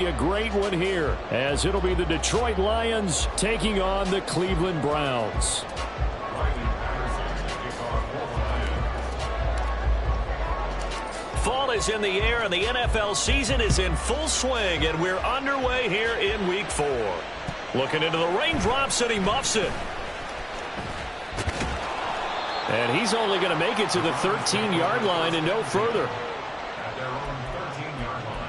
A great one here, as it'll be the Detroit Lions taking on the Cleveland Browns. Fall is in the air, and the NFL season is in full swing, and we're underway here in Week 4. Looking into the raindrops, and he muffs it. And he's only going to make it to the 13-yard line and no further. At their own 13-yard line.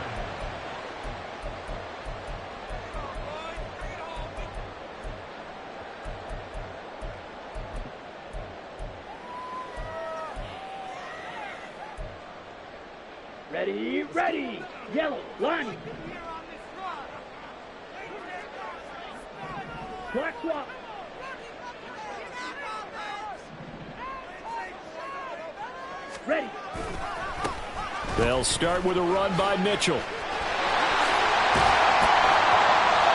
Ready, ready. Yellow, line. Black swap. Ready. They'll start with a run by Mitchell.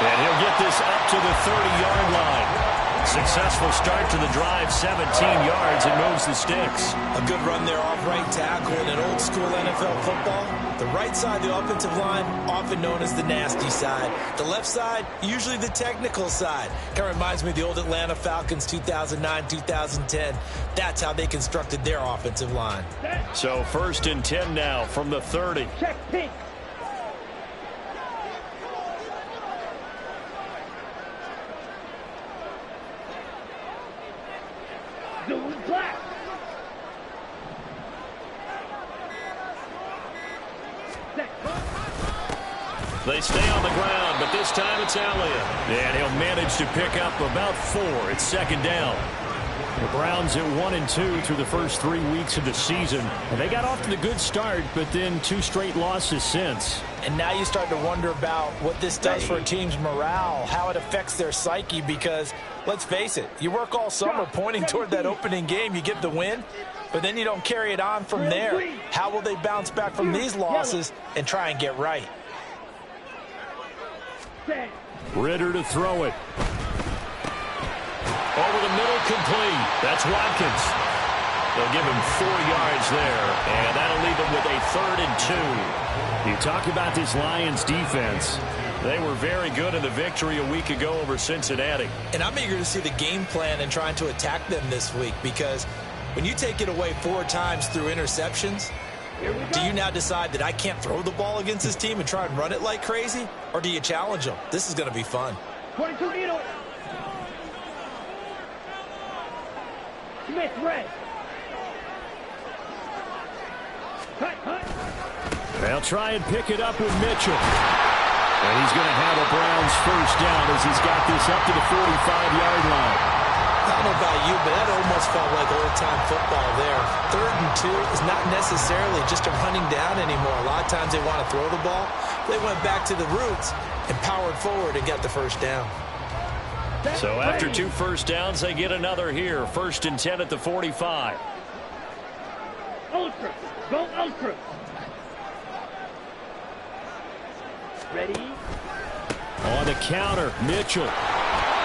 And he'll get this up to the 30-yard line. Successful start to the drive, 17 yards, and moves the sticks. A good run there off right tackle in an old-school NFL football. The right side of the offensive line, often known as the nasty side. The left side, usually the technical side. Kind of reminds me of the old Atlanta Falcons 2009-2010. That's how they constructed their offensive line. So 1st and 10 now from the 30. Check pink. Blue black. They stay on the ground, but this time it's Elliott. And he'll manage to pick up about 4. It's 2nd down. The Browns at 1-2 through the first 3 weeks of the season. And they got off to the good start, but then 2 straight losses since. And now you start to wonder about what this does for a team's morale, how it affects their psyche, because let's face it, you work all summer pointing toward that opening game, you get the win, but then you don't carry it on from there. How will they bounce back from these losses and try and get right? Ritter to throw it. Over the middle, complete. That's Watkins. They'll give him 4 yards there, and that'll leave him with a 3rd and 2. You talk about this Lions defense. They were very good in the victory a week ago over Cincinnati. And I'm eager to see the game plan and trying to attack them this week, because when you take it away 4 times through interceptions, do you now decide that I can't throw the ball against this team and try and run it like crazy? Or do you challenge them? This is going to be fun. 22 needle. Smith red. They'll try and pick it up with Mitchell. And he's going to have a Browns 1st down as he's got this up to the 45-yard line. I don't know about you, but that almost felt like old-time football there. 3rd and 2 is not necessarily just a running down anymore. A lot of times they want to throw the ball. They went back to the roots and powered forward and got the 1st down. So after 2 first downs, they get another here. 1st and 10 at the 45. Ultra. Go ultra. Ready. On the counter, Mitchell.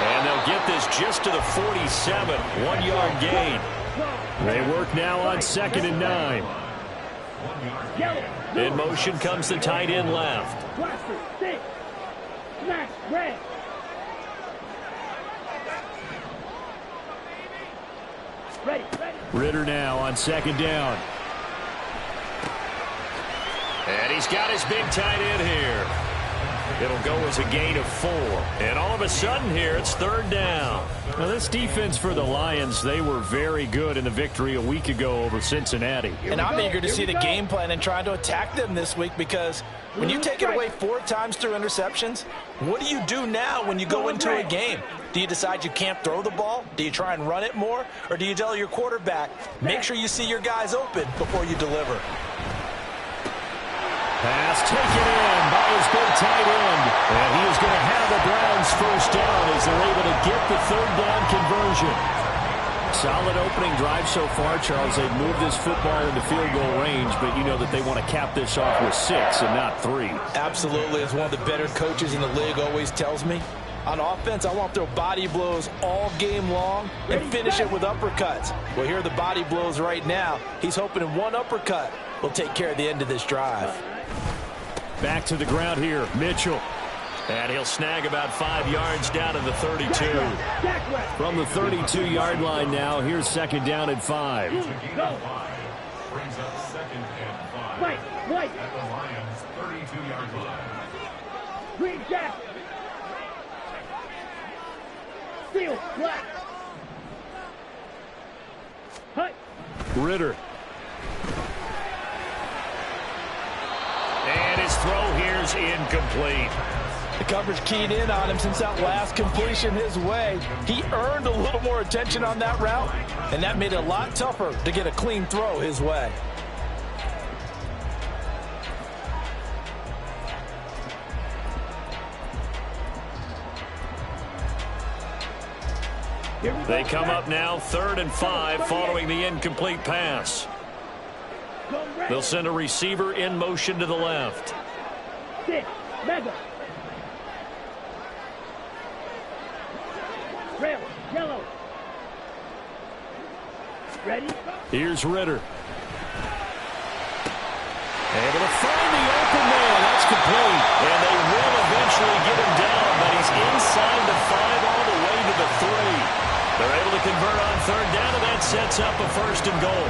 And they'll get this just to the 47. 1-yard gain. They work now on 2nd and 9. In motion comes the tight end left. Blaster, 6. Smash, red. Ready, ready. Ritter now on 2nd down. And he's got his big tight end here. It'll go as a gain of 4. And all of a sudden here, it's 3rd down. Now, this defense for the Lions, they were very good in the victory a week ago over Cincinnati. And I'm eager to see the game plan and trying to attack them this week, because when you take it away 4 times through interceptions, what do you do now when you go into a game? Do you decide you can't throw the ball? Do you try and run it more? Or do you tell your quarterback, make sure you see your guys open before you deliver? Pass taken in by his big tight end. And he is going to have the Browns 1st down as they're able to get the 3rd down conversion. Solid opening drive so far, Charles. They've moved this football into field goal range, but you know that they want to cap this off with 6 and not 3. Absolutely. As one of the better coaches in the league always tells me, on offense, I want to throw body blows all game long and finish it with uppercuts. Well, here are the body blows right now. He's hoping in one uppercut will take care of the end of this drive. Back to the ground here, Mitchell. And he'll snag about 5 yards down to the 32. From the 32-yard line now, here's second down and 5. Brings up second and 5. Wait. At the Lions' 32-yard line. Green jack. Steel black. Hut. Ritter. And his throw here's incomplete. The coverage keyed in on him since that last completion his way. He earned a little more attention on that route, and that made it a lot tougher to get a clean throw his way. They come up now 3rd and 5 following the incomplete pass. They'll send a receiver in motion to the left. 6, mega. Rail, yellow. Ready? Here's Ritter. Able to find the open man. That's complete. And they will eventually get him down, but he's inside the 5 all the way to the 3. They're able to convert on 3rd down, and that sets up a 1st and goal.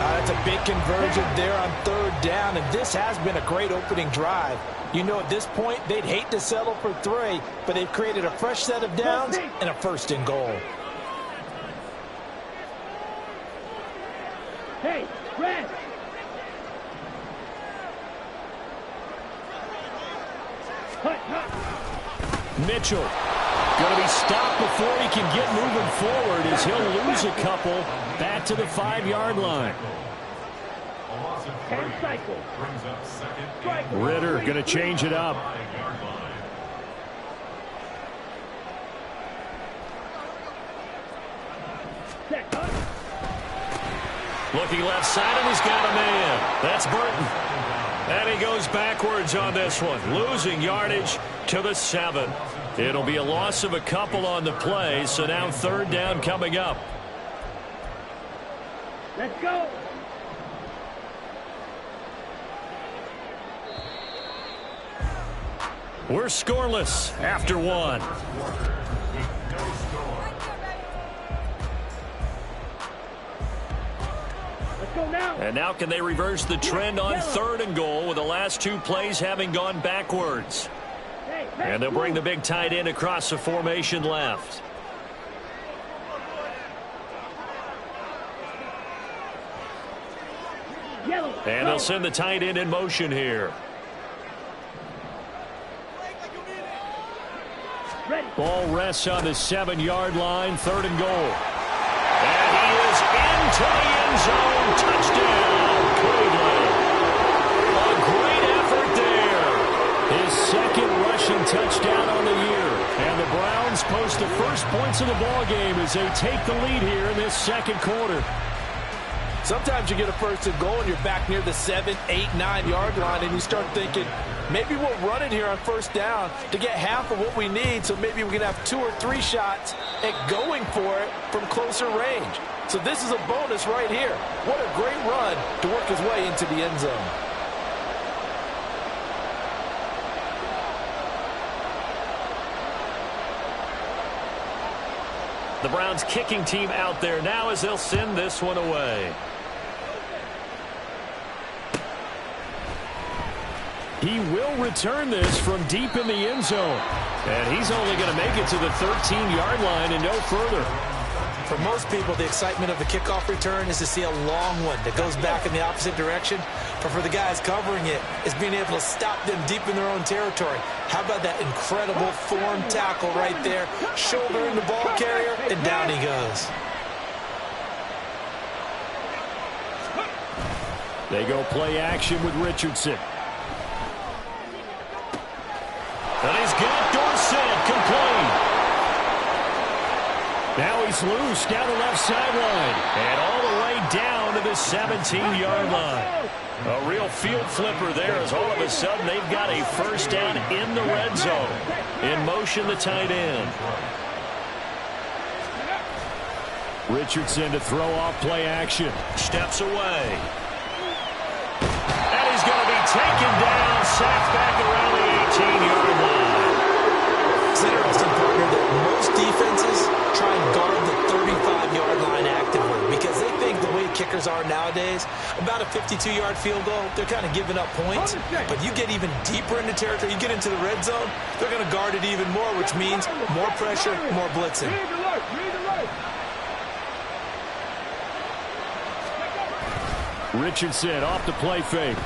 That's a big conversion there on 3rd down, and this has been a great opening drive. You know, at this point, they'd hate to settle for 3, but they've created a fresh set of downs and a 1st and goal. Hey, red. Mitchell going to be stopped before he can get moving forward as he'll lose a couple back to the 5-yard line. A loss of 3. Brings up second and Ritter going to change it up. 5-yard line. Looking left side, and he's got a man. That's Burton. And he goes backwards on this one, losing yardage to the 7. It'll be a loss of a couple on the play, so now 3rd down coming up. Let's go. We're scoreless after 1. Let's go now. And now can they reverse the trend on 3rd and goal with the last 2 plays having gone backwards? And they'll bring the big tight end across the formation left. And they'll send the tight end in motion here. Ball rests on the 7-yard line, 3rd and goal. And he is into the end zone. Touchdown, Cleveland. A great effort there. His 2nd rushing touchdown on the year. And the Browns post the first points of the ball game as they take the lead here in this 2nd quarter. Sometimes you get a 1st and goal and you're back near the 7, 8, 9-yard line, and you start thinking, maybe we'll run it here on 1st down to get half of what we need, so maybe we can have 2 or 3 shots at going for it from closer range. So this is a bonus right here. What a great run to work his way into the end zone. The Browns kicking team out there now as they'll send this one away. He will return this from deep in the end zone. And he's only going to make it to the 13-yard line and no further. For most people, the excitement of the kickoff return is to see a long one that goes back in the opposite direction. But for the guys covering it, it's being able to stop them deep in their own territory. How about that incredible form tackle right there? Shoulder in the ball carrier, and down he goes. They go play action with Richardson. And he's got Dorsett complete. Now he's loose down the left sideline. And all the way down to the 17-yard line. A real field flipper there as all of a sudden they've got a 1st down in the red zone. In motion, the tight end. Richardson to throw off play action. Steps away. And he's going to be taken down sacked back around the 18-yard line. It's interesting, partner, that most defenses try and guard the 35-yard line actively because they think the way kickers are nowadays, about a 52-yard field goal, they're kind of giving up points. But you get even deeper into territory, you get into the red zone, they're going to guard it even more, which means more pressure, more blitzing. Richardson off the play fake.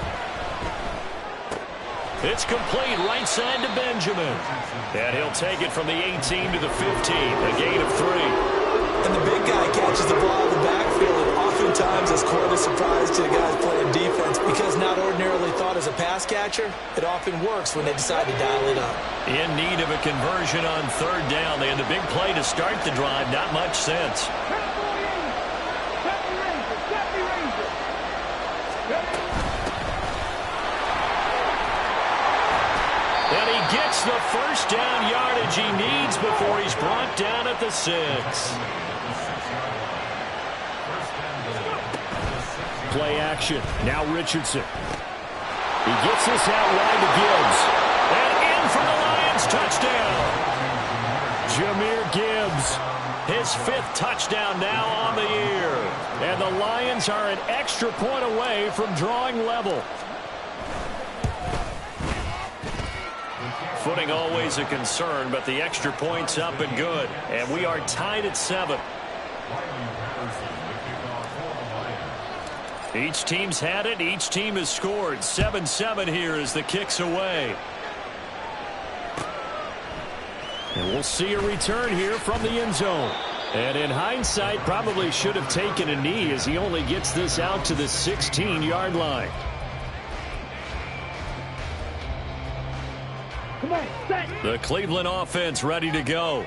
It's complete right side to Benjamin. And he'll take it from the 18 to the 15, a gain of 3. And the big guy catches the ball in the backfield, and oftentimes is quite a surprise to the guys playing defense because not ordinarily thought as a pass catcher, it often works when they decide to dial it up. In need of a conversion on third down. They had the big play to start the drive. Not much sense. And he gets the first down yardage he needs before he's brought down at the 6. Play action. Now Richardson. He gets this out wide to Gibbs. And in for the Lions touchdown. Jahmyr Gibbs. His 5th touchdown now on the year. And the Lions are an extra point away from drawing level. Footing always a concern, but the extra point's up and good. And we are tied at 7. Each team's had it. Each team has scored. 7-7 here as the kick's away. And we'll see a return here from the end zone. And in hindsight, probably should have taken a knee as he only gets this out to the 16-yard line. Come on, set. The Cleveland offense ready to go.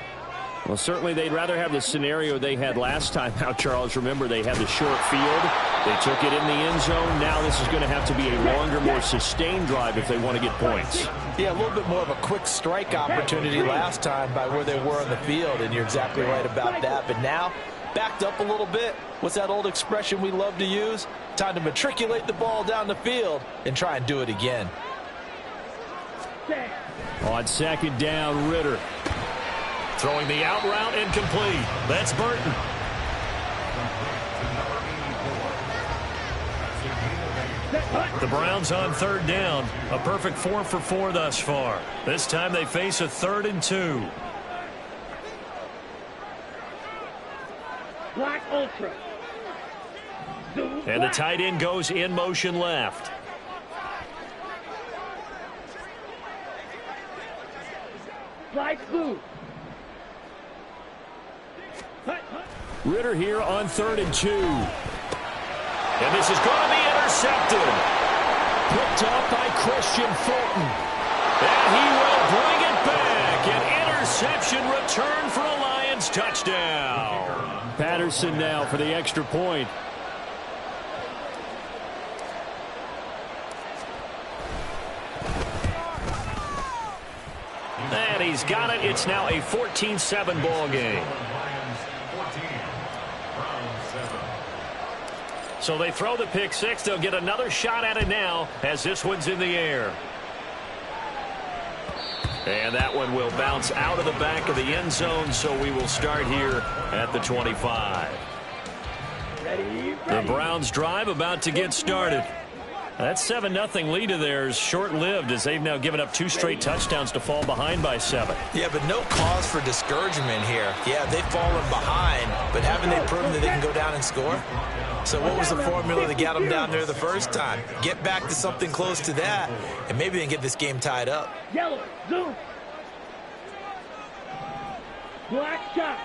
Well, certainly they'd rather have the scenario they had last time out, Charles. Remember, they had the short field. They took it in the end zone. Now this is going to have to be a longer, more sustained drive if they want to get points. Yeah, a little bit more of a quick strike opportunity last time by where they were on the field, and you're exactly right about that. But now, backed up a little bit. What's that old expression we love to use? Time to matriculate the ball down the field and try and do it again. On second down, Ritter. Throwing the out route incomplete. That's Burton. The Browns on third down. A perfect 4 for 4 thus far. This time they face a 3rd and 2. Black Ultra. And the tight end goes in motion left. Black Blue. Ritter here on 3rd and 2. And this is going to be intercepted. Picked up by Christian Fulton. And he will bring it back. An interception return for a Lions touchdown. Patterson now for the extra point. And he's got it. It's now a 14-7 ball game. So they throw the pick 6. They'll get another shot at it now as this one's in the air. And that one will bounce out of the back of the end zone, so we will start here at the 25. The Browns drive about to get started. That 7-0 lead of theirs short-lived as they've now given up 2 straight touchdowns to fall behind by 7. Yeah, but no cause for discouragement here. Yeah, they've fallen behind, but haven't they proven that they can go down and score? So what was the formula that got them down there the first time? Get back to something close to that, and maybe they can get this game tied up. Yellow, zoom. Black shot.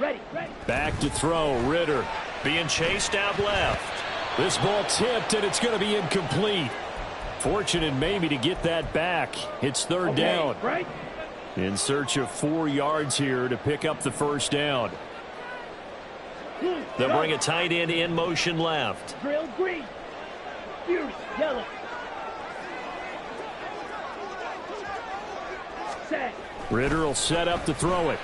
Ready. Back to throw, Ritter. Being chased out left. This ball tipped, and it's going to be incomplete. Fortunate maybe to get that back. It's 3rd down. Right. In search of 4 yards here to pick up the first down. They'll bring a tight end in motion left. Drill green. Fuse yellow. Set. Ritter will set up to throw it.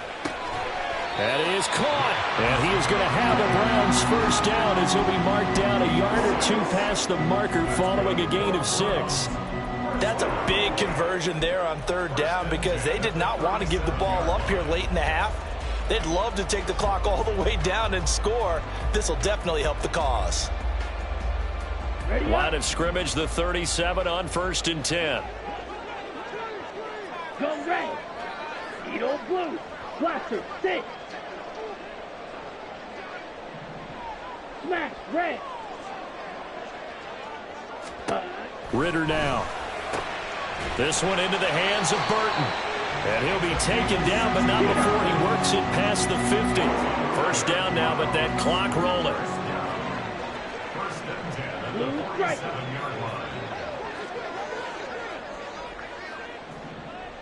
That is caught. And he is going to have a Browns first down as he'll be marked down a yard or two past the marker following a gain of 6. That's a big conversion there on third down because they did not want to give the ball up here late in the half. They'd love to take the clock all the way down and score. This will definitely help the cause. Line of scrimmage, the 37 on 1st and 10. Go red. Edo blue. Blaster 6. Smash red. Ritter now. This one into the hands of Burton. And he'll be taken down, but not before he works it past the 50. First down now, but that clock rolling. Blue strike.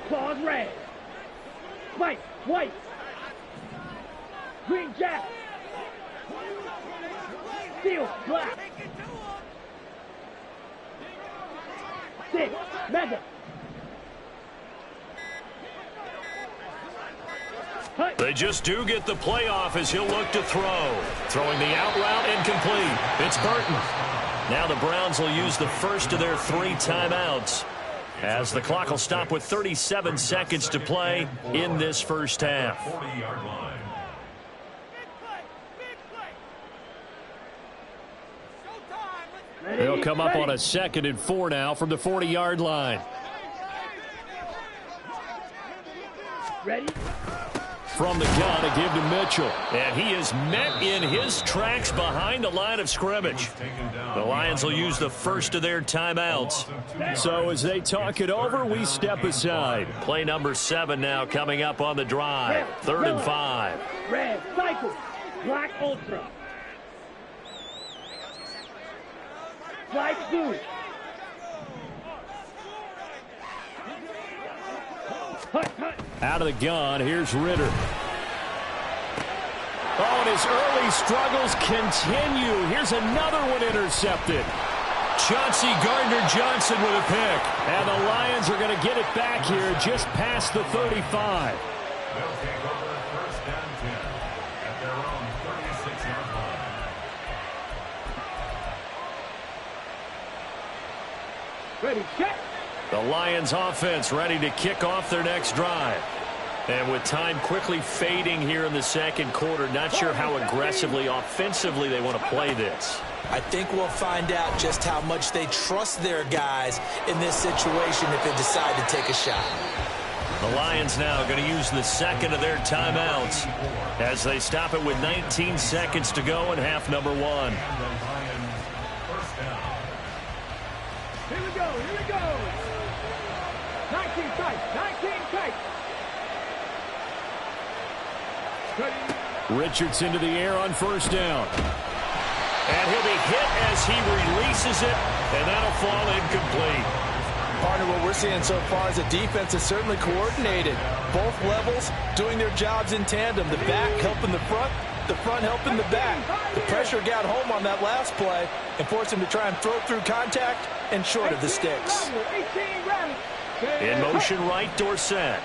Claws red. White, white. Green jack. Steel black. 6, mega. They just do get the playoff as he'll look to throw. Throwing the out route incomplete. It's Burton. Now the Browns will use the first of their 3 timeouts as the clock will stop with 37 seconds to play in this first half. They'll come up on a 2nd and 4 now from the 40-yard line. Ready? From the gun, a give to Mitchell. And he is met in his tracks behind the line of scrimmage. The Lions will use the first of their timeouts. So as they talk it over, we step aside. Play number 7 now coming up on the drive. 3rd and 5. Red cycle. Black ultra. Black blue. Hut, hut. Out of the gun, here's Ritter. Oh, and his early struggles continue. Here's another one intercepted. Chauncey Gardner-Johnson with a pick. And the Lions are going to get it back here just past the 35. They'll take over 1st and 10 at their own 36-yard line. Ready, check. The Lions offense ready to kick off their next drive. And with time quickly fading here in the 2nd quarter, not sure how aggressively, offensively they want to play this. I think we'll find out just how much they trust their guys in this situation if they decide to take a shot. The Lions now going to use the 2nd of their timeouts as they stop it with 19 seconds to go in half number 1. Here we go, here we go. 19 tight, 19 tight. Richardson to the air on 1st down. And he'll be hit as he releases it, and that'll fall incomplete. Partner, what we're seeing so far is the defense is certainly coordinated. Both levels doing their jobs in tandem. The back helping the front helping the back. The pressure got home on that last play and forced him to try and throw through contact and short of the sticks. In motion right, Dorsett.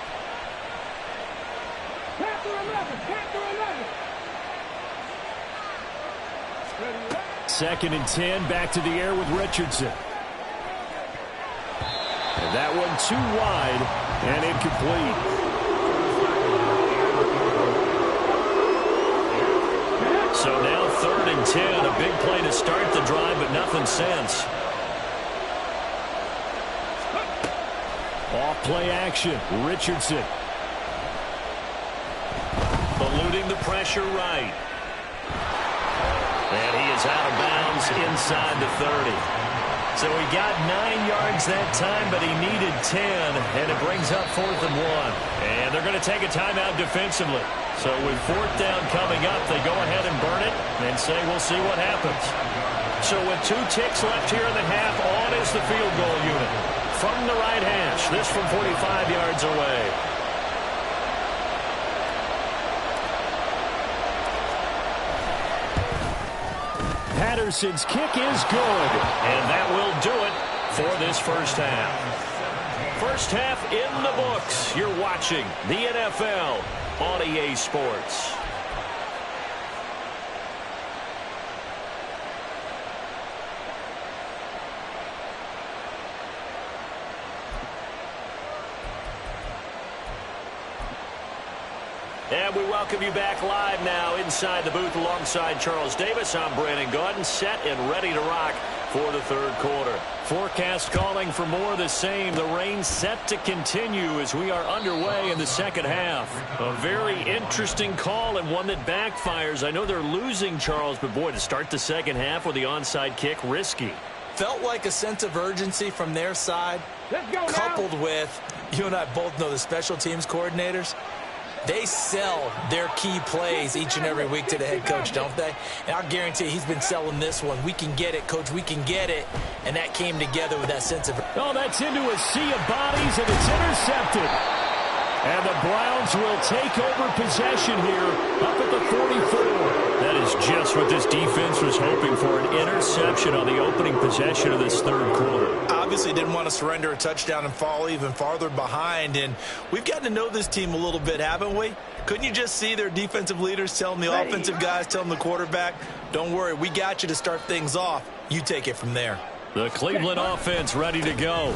Second and 10, back to the air with Richardson. And that one too wide and incomplete. So now 3rd and 10, a big play to start the drive, but nothing since. Off play action, Richardson. Eluding the pressure right. And he is out of bounds inside the 30. So he got 9 yards that time, but he needed 10, and it brings up 4th and 1. And they're going to take a timeout defensively. So with 4th down coming up, they go ahead and burn it and say we'll see what happens. So with 2 ticks left here in the half, on is the field goal unit. From the right hash, this from 45 yards away. Patterson's kick is good. And that will do it for this first half. First half in the books. You're watching the NFL on EA Sports. And we welcome you back live now inside the booth alongside Charles Davis. I'm Brandon Gaudin, set and ready to rock for the third quarter. Forecast calling for more of the same. The rain set to continue as we are underway in the second half. A very interesting call and one that backfires. I know they're losing, Charles, but boy, to start the second half with the onside kick, risky. Felt like a sense of urgency from their side, coupled with, you and I both know the special teams coordinators. They sell their key plays each and every week to the head coach, don't they? And I'll guarantee he's been selling this one. We can get it, coach, we can get it. And that came together with that sense of... Oh, that's into a sea of bodies, and it's intercepted. And the Browns will take over possession here up at the 44. That is just what this defense was hoping for, an interception on the opening possession of this third quarter. Obviously didn't want to surrender a touchdown and fall even farther behind. And we've gotten to know this team a little bit, haven't we? Couldn't you just see their defensive leaders telling the offensive guys, telling the quarterback, don't worry, we got you to start things off. You take it from there. The Cleveland offense ready to go.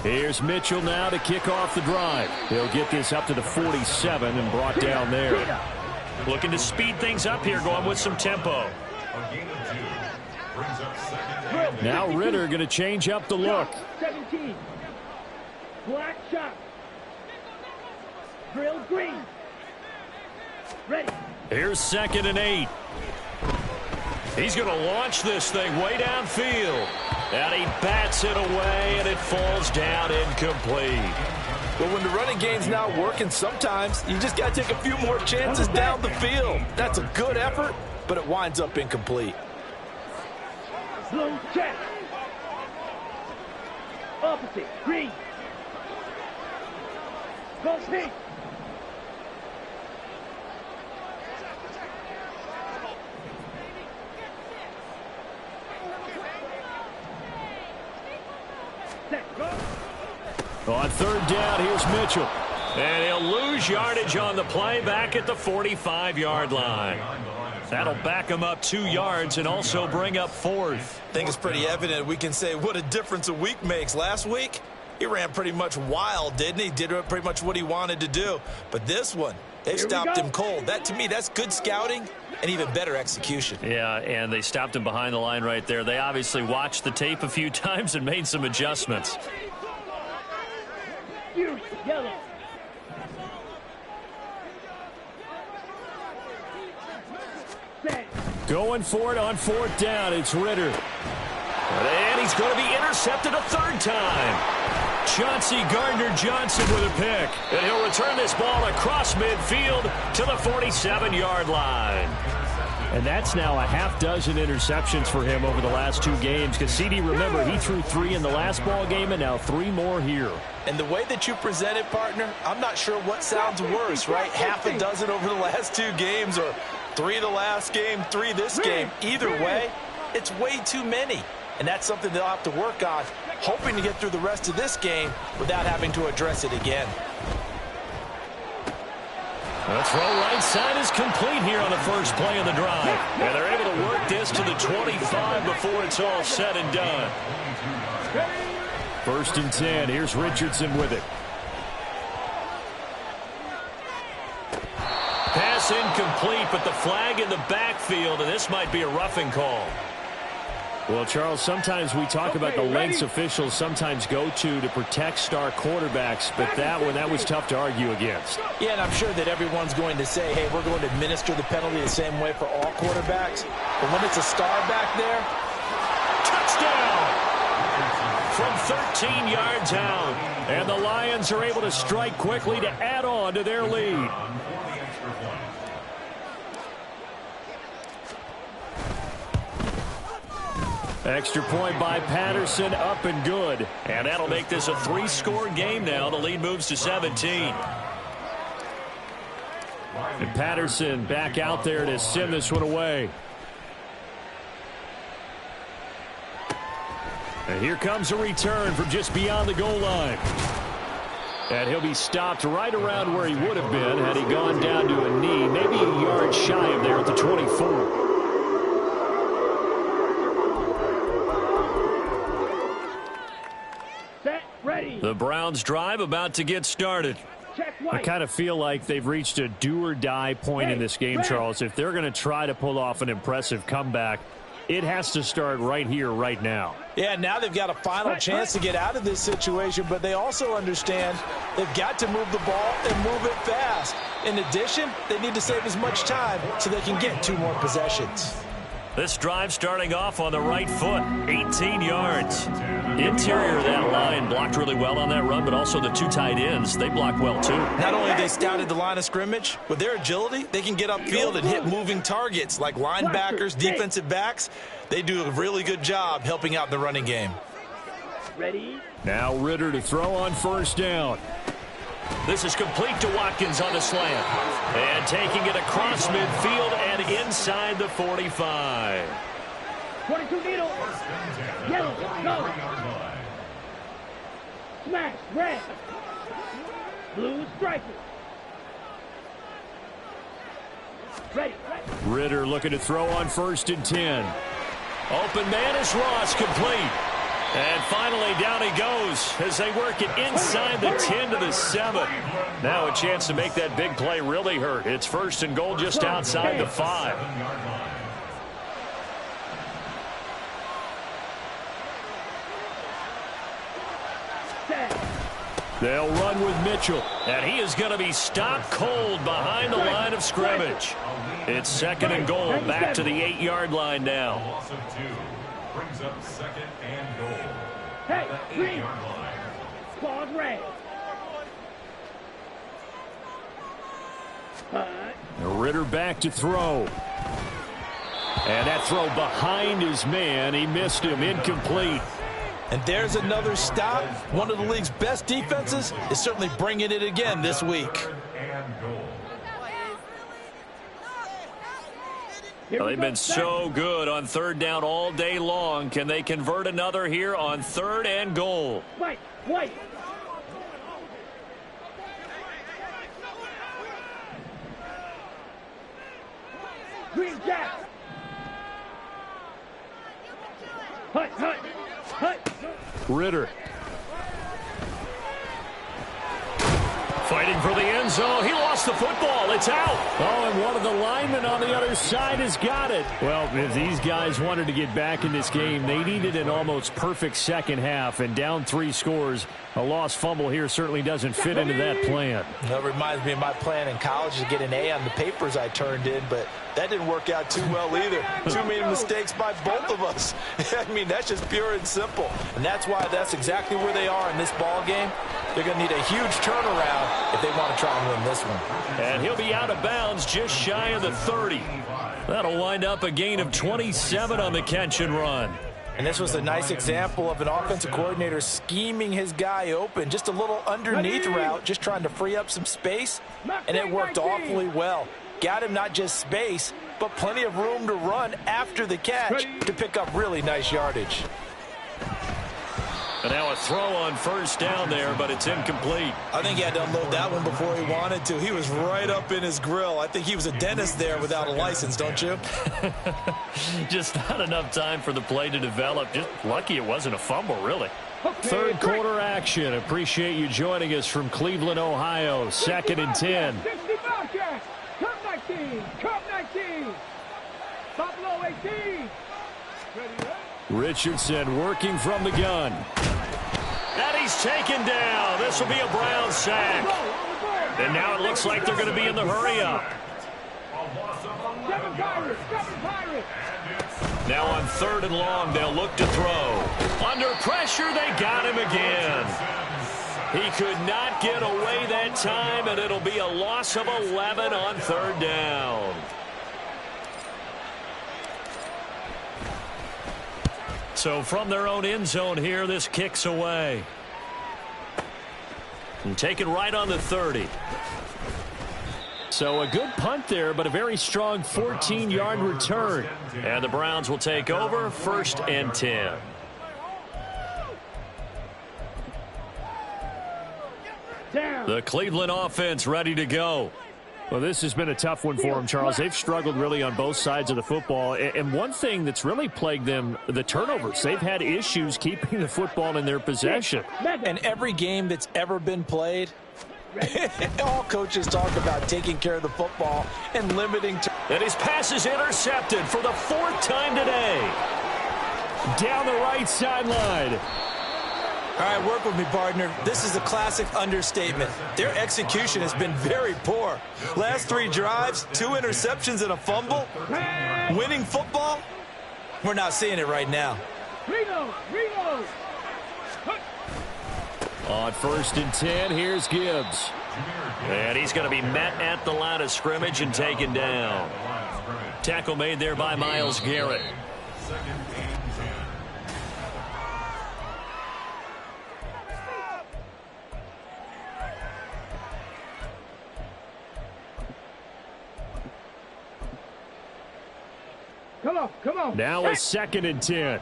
Here's Mitchell now to kick off the drive. He'll get this up to the 47 and brought down there. Looking to speed things up here, going with some tempo. Now Ritter going to change up the look. 17. Black shot. Drill green. Ready. Here's 2nd and 8. He's going to launch this thing way downfield. And he bats it away, and it falls down incomplete. Well, when the running game's not working, sometimes you just got to take a few more chances down the field. That's a good effort, but it winds up incomplete. Blue check. Opposite. Green. Go pink. On 3rd down, here's Mitchell. And he'll lose yardage on the play back at the 45-yard line. That'll back him up 2 yards and also bring up 4th. I think it's pretty evident we can say what a difference a week makes. Last week, he ran pretty much wild, didn't he? Did pretty much what he wanted to do. But this one, they've stopped him cold. That, to me, that's good scouting and even better execution. Yeah, and they stopped him behind the line right there. They obviously watched the tape a few times and made some adjustments. Yellow. Going for it on 4th down. It's Ritter. And he's going to be intercepted a 3rd time. Chauncey Gardner-Johnson with a pick. And he'll return this ball across midfield to the 47-yard line. And that's now a half dozen interceptions for him over the last 2 games. Because CD, remember, he threw 3 in the last ball game and now 3 more here. And the way that you present it, partner, I'm not sure what sounds worse, right? Half a dozen over the last 2 games or 3 the last game, 3 this game. Either way, it's way too many. And that's something they'll have to work on, hoping to get through the rest of this game without having to address it again. The throw right side is complete here on the first play of the drive. And they're able to work this to the 25 before it's all said and done. 1st and 10. Here's Richardson with it. Pass incomplete, but the flag in the backfield, and this might be a roughing call. Well, Charles, sometimes we talk about the lengths officials sometimes go to protect star quarterbacks, but that was tough to argue against. Yeah, and I'm sure that everyone's going to say, hey, we're going to administer the penalty the same way for all quarterbacks. But when it's a star back there, touchdown! From 13 yards out. And the Lions are able to strike quickly to add on to their lead. Extra point by Patterson, up and good. And that'll make this a 3-score game now. The lead moves to 17. And Patterson back out there to send this one away. And here comes a return from just beyond the goal line. And he'll be stopped right around where he would have been had he gone down to a knee, maybe a yard shy of there at the 24. Set, ready. The Browns drive about to get started. I kind of feel like they've reached a do-or-die point in this game, Charles. If they're going to try to pull off an impressive comeback, it has to start right here, right now. Yeah, now they've got a final chance to get out of this situation, but they also understand they've got to move the ball and move it fast. In addition, they need to save as much time so they can get 2 more possessions. This drive starting off on the right foot, 18 yards. The interior of that line blocked really well on that run, but also the 2 tight ends, they blocked well too. Not only have they scouted the line of scrimmage, with their agility, they can get upfield and hit moving targets like linebackers, defensive backs. They do a really good job helping out in the running game. Ready? Now Ritter to throw on first down. This is complete to Watkins on the slant. And taking it across midfield and inside the 45. 22 needle. Yellow. Go. Smash. Red. Blue striker. Ready. Ritter looking to throw on first and 10. Open man is Ross, complete. And finally, down he goes as they work it inside the 10 to the 7. Now a chance to make that big play really hurt. It's first and goal just outside the 5. They'll run with Mitchell. And he is going to be stopped cold behind the line of scrimmage. It's second and goal, back to the 8-yard line now. Loss of 2 brings up second and goal. Hey, The green. 8-yard line. Claws red. Ritter back to throw. And that throw behind his man. He missed him, incomplete. And there's another stop. One of the league's best defenses is certainly bringing it again this week. Third and goal. Well, they've been so good on third down all day long. Can they convert another here on third and goal? White. Green jack. Hut. Ritter. Fighting for the end zone. He lost the football. It's out. Oh, and one of the linemen on the other side has got it. Well, if these guys wanted to get back in this game, they needed an almost perfect second half, and down 3 scores. A lost fumble here certainly doesn't fit into that plan. That reminds me of my plan in college to get an A on the papers I turned in, but that didn't work out too well either. Too many mistakes by both of us. I mean, that's just pure and simple. And that's why that's exactly where they are in this ball game. They're going to need a huge turnaround if they want to try and win this one. And he'll be out of bounds just shy of the 30. That'll wind up a gain of 27 on the catch and run. And this was a nice example of an offensive coordinator scheming his guy open. Just a little underneath route, just trying to free up some space. And it worked awfully well. Got him not just space, but plenty of room to run after the catch to pick up really nice yardage. And now a throw on first down there, but it's incomplete. I think he had to unload that one before he wanted to. He was right up in his grill. I think he was a dentist there without a license, don't you? Just not enough time for the play to develop. Just lucky it wasn't a fumble, really. Third quarter action. Appreciate you joining us from Cleveland, Ohio. Second and 10. 60 Bobcats. Cup 19. Cup 19. Buffalo 18. Ready, Richardson working from the gun. And he's taken down. This will be a Brown sack. And now it looks like they're going to be in the hurry-up. Seven Pirates. Now on third and long, they'll look to throw. Under pressure, they got him again. He could not get away that time, and it'll be a loss of 11 on third down. So from their own end zone here, this kicks away. And taken right on the 30. So a good punt there, but a very strong 14-yard return. And the Browns will take over, first and 10. The Cleveland offense ready to go. Well, this has been a tough one for them, Charles. They've struggled really on both sides of the football. And one thing that's really plagued them, the turnovers. They've had issues keeping the football in their possession. And every game that's ever been played, All coaches talk about taking care of the football and limiting. And his pass is intercepted for the 4th time today. Down the right sideline. All right, work with me, partner. This is a classic understatement. Their execution has been very poor. Last 3 drives, 2 interceptions and a fumble. Winning football? We're not seeing it right now. Reload. On 1st and 10, here's Gibbs. And he's going to be met at the line of scrimmage and taken down. Tackle made there by Myles Garrett. Come on. Now a 2nd and 10.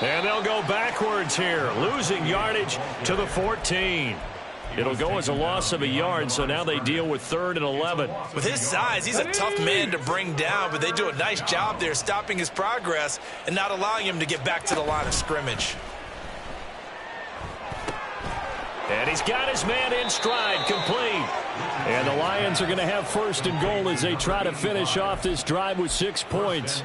And they'll go backwards here, losing yardage to the 14. It'll go as a loss of a yard, so now they deal with 3rd and 11. With his size, he's a tough man to bring down, but they do a nice job there stopping his progress and not allowing him to get back to the line of scrimmage. And he's got his man in stride, complete. And the Lions are going to have 1st and goal as they try to finish off this drive with 6 points.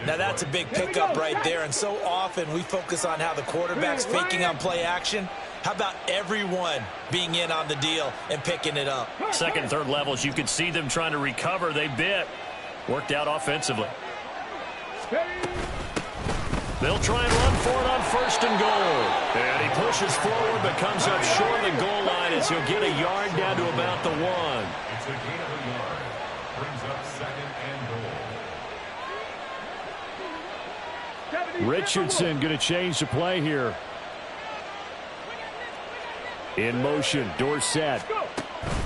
Now that's a big pickup right there, and so often we focus on how the quarterback's faking on play action. How about everyone being in on the deal and picking it up? 2nd and 3rd levels, you could see them trying to recover. They bit. Worked out offensively. They'll try and run for it on 1st and goal. And he pushes forward but comes up short of the goal line as he'll get a yard down to about the 1. It's a gain of a yard. Brings up 2nd and goal. Richardson going to change the play here. In motion, Dorsett.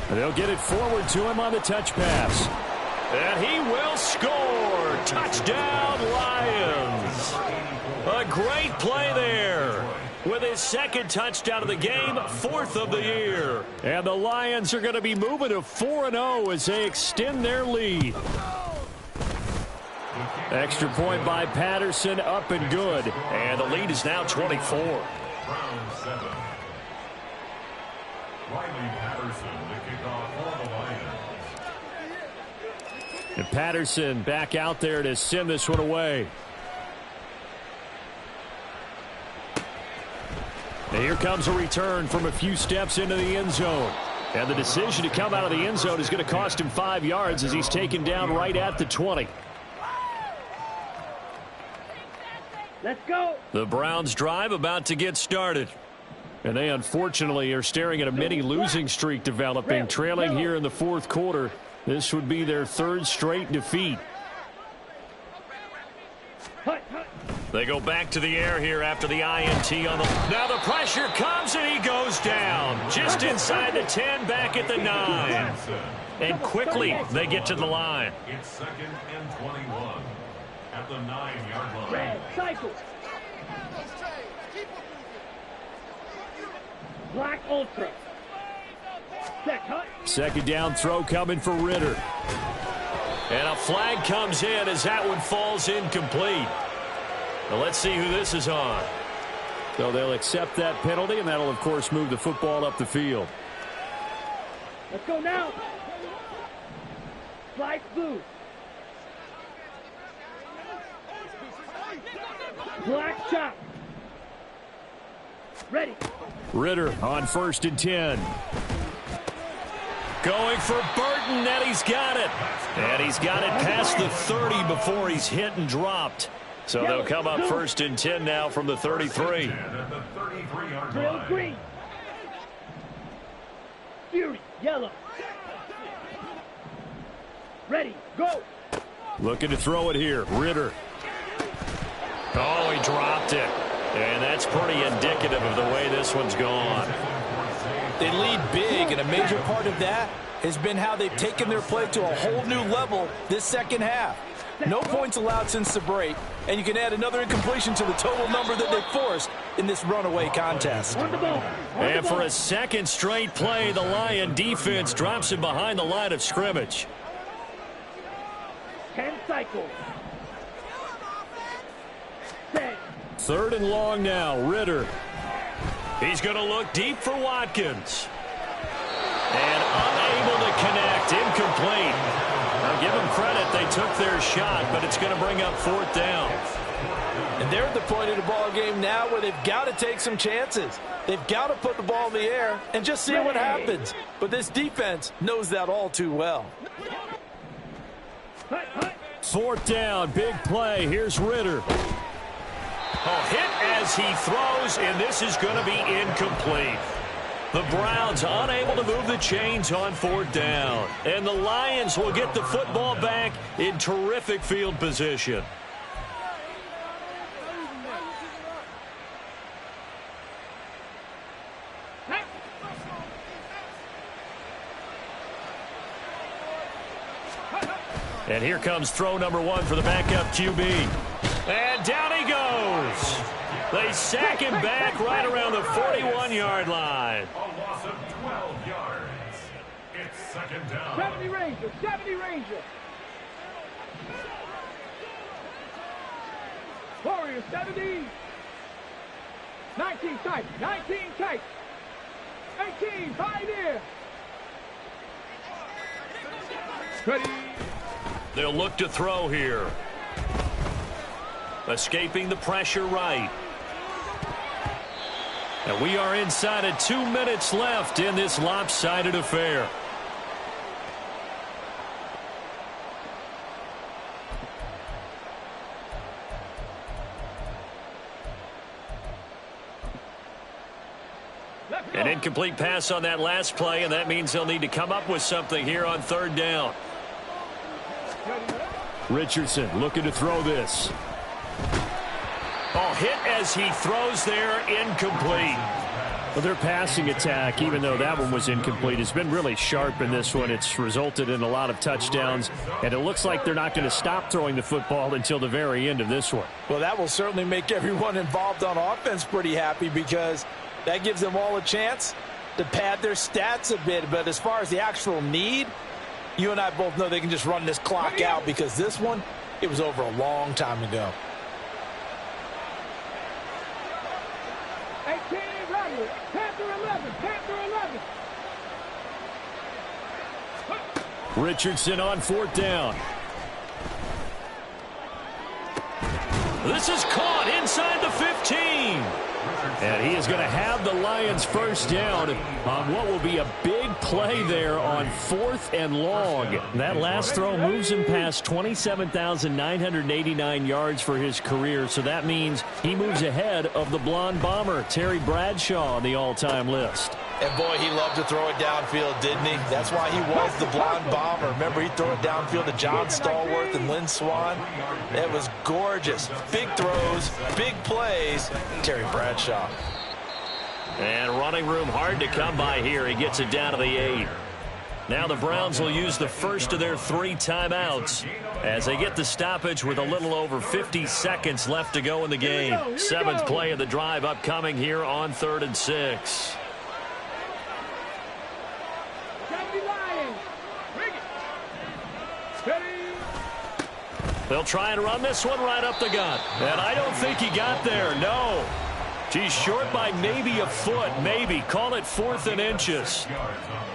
And they'll get it forward to him on the touch pass. And he will score. Touchdown, Lions. A great play there. With his 2nd touchdown of the game, 4th of the year. And the Lions are going to be moving to 4-0 as they extend their lead. Extra point by Patterson, up and good. And the lead is now 24. Round 7. Riley Patterson, the kickoff for the Lions. And Patterson back out there to send this one away. And here comes a return from a few steps into the end zone. And the decision to come out of the end zone is going to cost him 5 yards as he's taken down right at the 20. Let's go. The Browns drive about to get started. And they unfortunately are staring at a mini losing streak developing, trailing here in the 4th quarter. This would be their 3rd straight defeat. They go back to the air here after the INT on the... Now the pressure comes and he goes down. Just inside the 10, back at the 9. And quickly they get to the line. It's 2nd and 21 at the 9-yard line. Red cycle. Black ultra. Set cut. 2nd down throw coming for Ritter. And a flag comes in as that one falls incomplete. Now let's see who this is on. So they'll accept that penalty, and that'll, of course, move the football up the field. Let's go now. Flag blue. Black chop. Ready. Ritter on 1st and 10. Going for Burton, and he's got it. And he's got it past the 30 before he's hit and dropped. So they'll come up 1st and 10 now from the 33. At the 33-yard Drill line. green. Fury. Yellow. Ready. Go. Looking to throw it here. Ritter. Oh, he dropped it. And that's pretty indicative of the way this one's gone. They lead big, and a major part of that has been how they've taken their play to a whole new level this 2nd half. No points allowed since the break, and you can add another incompletion to the total number that they forced in this runaway contest. On the ball. And for a 2nd straight play, the Lion defense drops him behind the line of scrimmage. 10 cycles. Set. 3rd and long now. Ritter. He's going to look deep for Watkins. And unable to connect. Incomplete. Now give them credit. They took their shot, but it's going to bring up 4th down. And they're at the point of the ball game now where they've got to take some chances. They've got to put the ball in the air and just see what happens. But this defense knows that all too well. 4th down, big play. Here's Ritter. Oh, hit as he throws, and this is going to be incomplete. The Browns unable to move the chains on 4th down. And the Lions will get the football back in terrific field position. And here comes throw number 1 for the backup QB. And down he goes. They sack him back right around the 41-yard line. A loss of 12 yards. It's 2nd down. 70 Ranger, 70 Ranger. Warriors, 70. 19 tight, 19 tight. 18, Pioneer. Ready. They'll look to throw here. Escaping the pressure right. And we are inside of 2 minutes left in this lopsided affair. An incomplete pass on that last play, and that means they'll need to come up with something here on 3rd down. Richardson looking to throw this. Oh, hit as he throws there, incomplete. Well, their passing attack, even though that one was incomplete, has been really sharp in this one. It's resulted in a lot of touchdowns, and it looks like they're not going to stop throwing the football until the very end of this one. Well, that will certainly make everyone involved on offense pretty happy because that gives them all a chance to pad their stats a bit. But as far as the actual need, you and I both know they can just run this clock out because this one, it was over a long time ago. 18, Rattler. Panther 11, Panther 11. Richardson on 4th down. This is caught inside the 15. And he is going to have the Lions 1st down on what will be a big play there on 4th and long. That last throw moves him past 27,989 yards for his career, so that means he moves ahead of the blonde bomber, Terry Bradshaw, on the all-time list. And boy, he loved to throw it downfield, didn't he? That's why he was the blonde bomber. Remember, he'd throw it downfield to John Stallworth and Lynn Swann. It was gorgeous. Big throws, big plays. Terry Bradshaw. And running room hard to come by here. He gets it down to the 8. Now the Browns will use the first of their 3 timeouts as they get the stoppage with a little over 50 seconds left to go in the game. 7th play of the drive upcoming here on 3rd and 6. They'll try and run this one right up the gut. And I don't think he got there, no. He's short by maybe a foot, maybe. Call it 4th and inches.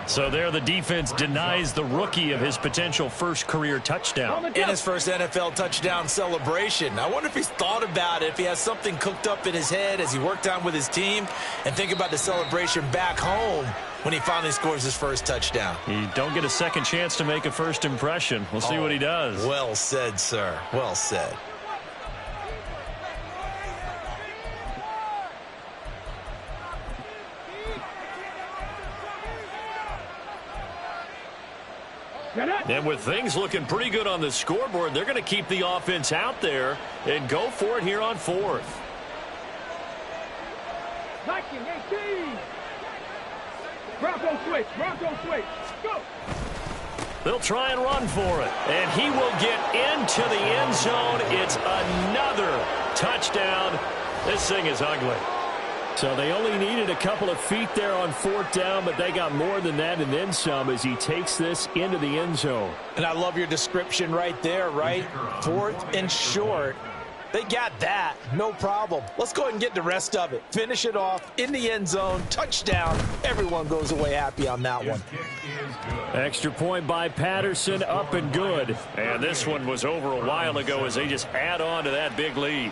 So there the defense denies the rookie of his potential first career touchdown. In his first NFL touchdown celebration. I wonder if he's thought about it, if he has something cooked up in his head as he worked on with his team, and think about the celebration back home when he finally scores his first touchdown. You don't get a second chance to make a first impression. We'll see what he does. Well said, sir. Well said. And with things looking pretty good on the scoreboard, they're going to keep the offense out there and go for it here on 4th. 19-18. Bronco switch. Bronco switch. Go. They'll try and run for it. And he will get into the end zone. It's another touchdown. This thing is ugly. So they only needed a couple of feet there on 4th down, but they got more than that and then some as he takes this into the end zone. And I love your description right there, right? 4th and short. They got that. No problem. Let's go ahead and get the rest of it. Finish it off in the end zone. Touchdown. Everyone goes away happy on that one. Extra point by Patterson, up and good. And this one was over a while ago as they just add on to that big lead.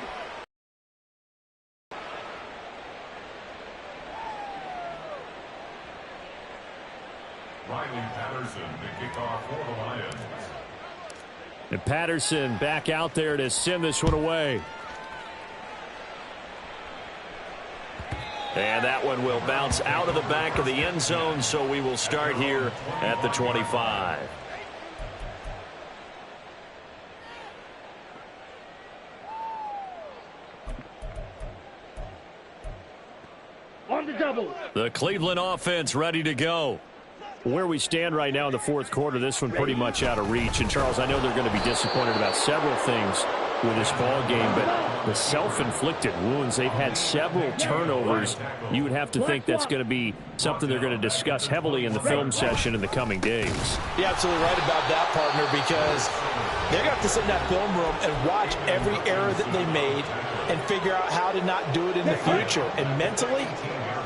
Patterson, the kickoff for the Lions. And Patterson back out there to send this one away. And that one will bounce out of the back of the end zone, so we will start here at the 25. On the double. The Cleveland offense ready to go. Where we stand right now in the 4th quarter, this one pretty much out of reach. And, Charles, I know they're going to be disappointed about several things with this ball game, but the self-inflicted wounds, they've had several turnovers. You would have to think that's going to be something they're going to discuss heavily in the film session in the coming days. You're absolutely right about that, partner, because they're going to have to sit in that film room and watch every error that they made and figure out how to not do it in the future. And mentally,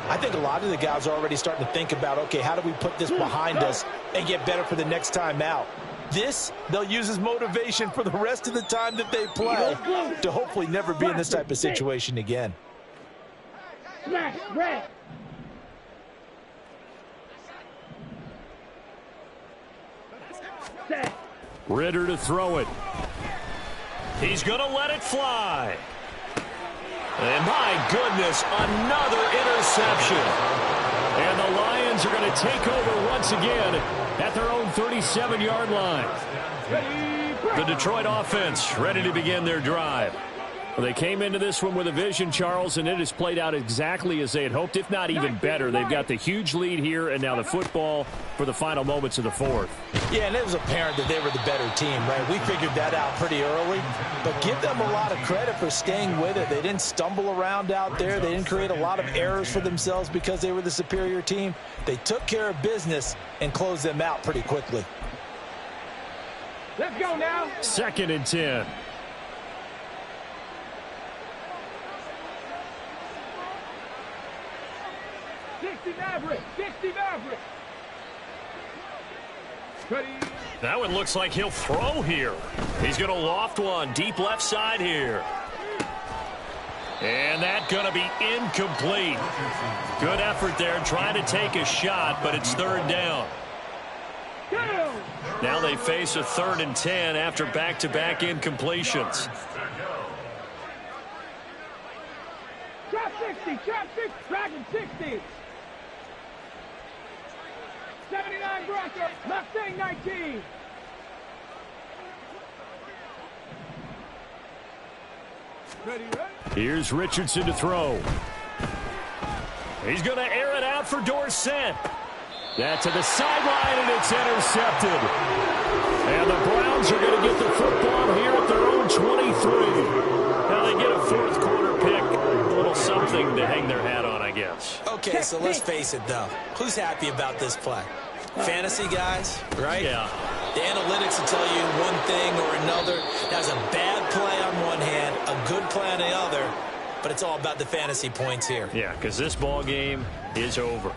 I think a lot of the guys are already starting to think about, okay, how do we put this behind us and get better for the next time out? This, they'll use as motivation for the rest of the time that they play to hopefully never be in this type of situation again. Smash, red. Set. Ritter to throw it. He's going to let it fly. And my goodness, another interception. And the Lions are going to take over once again at their own 37-yard line. The Detroit offense ready to begin their drive. Well, they came into this one with a vision, Charles, and it has played out exactly as they had hoped, if not even better. They've got the huge lead here, and now the football for the final moments of the 4th. Yeah, and it was apparent that they were the better team, right? We figured that out pretty early, but give them a lot of credit for staying with it. They didn't stumble around out there. They didn't create a lot of errors for themselves because they were the superior team. They took care of business and closed them out pretty quickly. Let's go now. 2nd and 10. Maverick. 60 Maverick. Ready. That one looks like he'll throw here. He's going to loft one deep left side here. And that's going to be incomplete. Good effort there trying to take a shot, but it's 3rd down. Now they face a 3rd and 10 after back-to-back incompletions. Trap 60, trap 60, Dragon 60. 79 Bronco, Mustang 19. Ready, ready. Here's Richardson to throw. He's going to air it out for Dorsett. That to the sideline, and it's intercepted. And the Browns are going to get the football here at their own 23. Now they get a 4th quarter pick. A little something to hang their hat on, I guess. Okay, so let's face it, though. Who's happy about this play? Fantasy guys, right? Yeah. The analytics will tell you one thing or another. That's a bad play on one hand, a good play on the other, but it's all about the fantasy points here. Yeah, because this ball game is over.